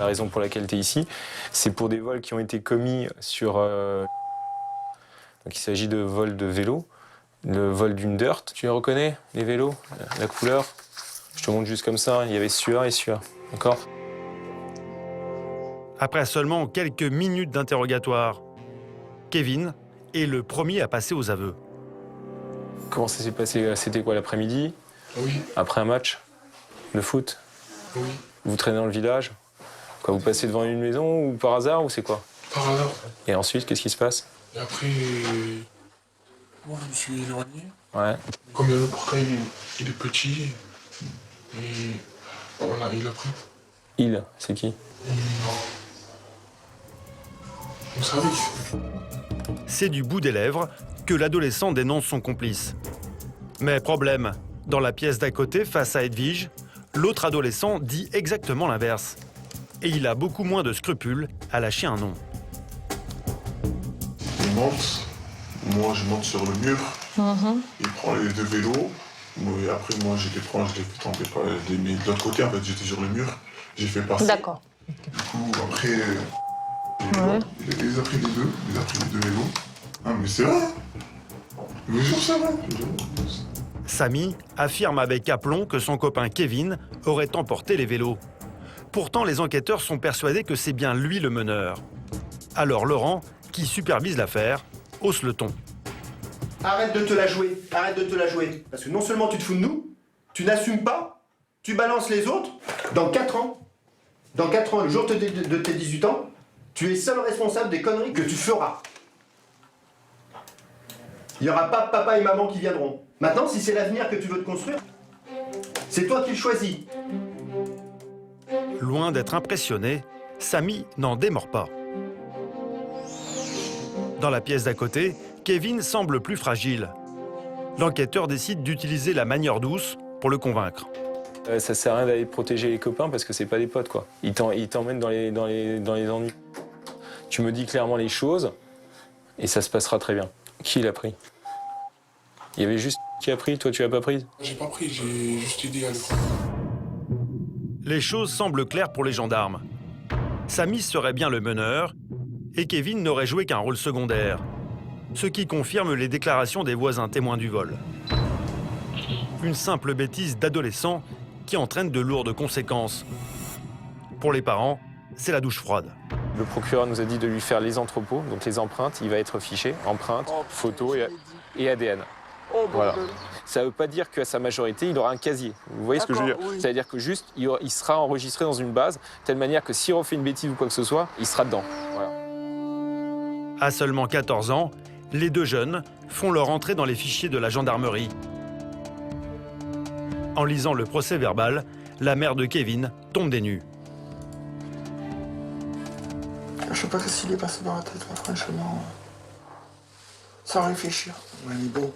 La raison pour laquelle tu es ici, c'est pour des vols qui ont été commis sur... Donc il s'agit de vols de vélo, le vol d'une dirt. Tu les reconnais, les vélos, la couleur? Je te montre juste comme ça, il y avait celui-là et celui-là, d'accord? Après seulement quelques minutes d'interrogatoire, Kevin est le premier à passer aux aveux. Comment ça s'est passé? C'était quoi, l'après-midi? Oui. Après un match de foot? Oui. Vous traînez dans le village? Quoi, vous passez devant une maison ou par hasard ou c'est quoi? Par hasard. Et ensuite, qu'est-ce qui se passe? Et après, moi je me suis éloigné. Ouais. Comme le portail il est petit, et voilà, il a pris. Il, c'est qui? Mon service. C'est du bout des lèvres que l'adolescent dénonce son complice. Mais problème, dans la pièce d'à côté, face à Edwige, l'autre adolescent dit exactement l'inverse. Et il a beaucoup moins de scrupules à lâcher un nom. Il monte, moi je monte sur le mur, il prend les deux vélos, et après moi je les prends, je les fais tomber, je les mets de l'autre côté, en fait j'étais sur le mur, j'ai fait passer. D'accord. Du coup après, il les a pris les deux, il a pris les deux vélos. Ah mais c'est vrai, je vous jure c'est vrai. Samy affirme avec aplomb que son copain Kevin aurait emporté les vélos. Pourtant, les enquêteurs sont persuadés que c'est bien lui le meneur. Alors Laurent, qui supervise l'affaire, hausse le ton. Arrête de te la jouer, arrête de te la jouer. Parce que non seulement tu te fous de nous, tu n'assumes pas, tu balances les autres. Dans 4 ans, le jour de tes 18 ans, tu es seul responsable des conneries que tu feras. Il n'y aura pas papa et maman qui viendront. Maintenant, si c'est l'avenir que tu veux te construire, c'est toi qui le choisis. Loin d'être impressionné, Samy n'en démord pas. Dans la pièce d'à côté, Kevin semble plus fragile. L'enquêteur décide d'utiliser la manière douce pour le convaincre. Ça sert à rien d'aller protéger les copains parce que c'est pas des potes, quoi. Ils t'emmènent dans les ennuis. Tu me dis clairement les choses et ça se passera très bien. Qui l'a pris? Il y avait juste qui a pris, toi tu l'as pas prise? J'ai pas pris, j'ai juste aidé à le prendre. Les choses semblent claires pour les gendarmes. Samy serait bien le meneur et Kevin n'aurait joué qu'un rôle secondaire, ce qui confirme les déclarations des voisins témoins du vol. Une simple bêtise d'adolescent qui entraîne de lourdes conséquences. Pour les parents, c'est la douche froide. Le procureur nous a dit de lui faire les entrepôts, donc les empreintes, il va être fiché, empreintes, photos et ADN. Voilà. Ça ne veut pas dire qu'à sa majorité, il aura un casier. Vous voyez ce que je veux dire? Oui. C'est-à-dire que juste, il sera enregistré dans une base, de telle manière que s'il refait une bêtise ou quoi que ce soit, il sera dedans. Voilà. À seulement 14 ans, les deux jeunes font leur entrée dans les fichiers de la gendarmerie. En lisant le procès-verbal, la mère de Kevin tombe des nues. Je sais pas ce qu'il est passé dans la tête, franchement. Sans réfléchir. Mais bon,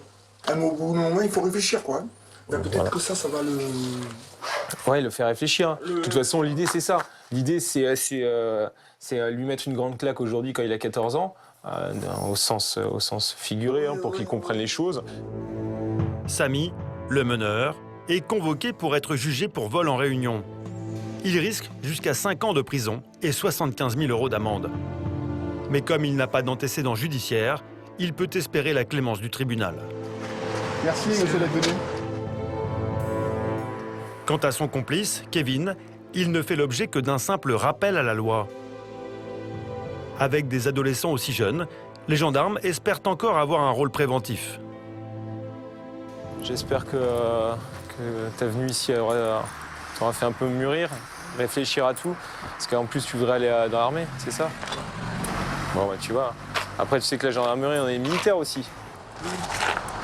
au bout d'un moment, il faut réfluchir, quoi. Peut-être que ça va le... Ouais, le faire réfléchir. De toute façon, l'idée, c'est ça. L'idée, c'est lui mettre une grande claque aujourd'hui quand il a 14 ans, au sens figuré, pour qu'il comprenne les choses. Samy, le meneur, est convoqué pour être jugé pour vol en réunion. Il risque jusqu'à 5 ans de prison et 75 000 € d'amende. Mais comme il n'a pas d'antécédent judiciaire, il peut espérer la clémence du tribunal. Merci, monsieur d'être venu. Quant à son complice, Kevin, il ne fait l'objet que d'un simple rappel à la loi. Avec des adolescents aussi jeunes, les gendarmes espèrent encore avoir un rôle préventif. J'espère que ta venue ici t'aura fait un peu mûrir, réfléchir à tout. Parce qu'en plus, tu voudrais aller dans l'armée, c'est ça? Bon, bah, tu vois. Après, tu sais que la gendarmerie, on est militaire aussi.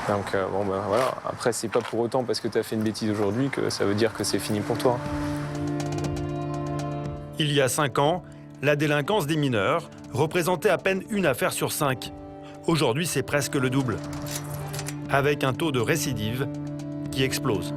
Donc, bon, ben voilà. Après, c'est pas pour autant parce que tu as fait une bêtise aujourd'hui que ça veut dire que c'est fini pour toi. Il y a 5 ans, la délinquance des mineurs représentait à peine une affaire sur 5. Aujourd'hui, c'est presque le double. Avec un taux de récidive qui explose.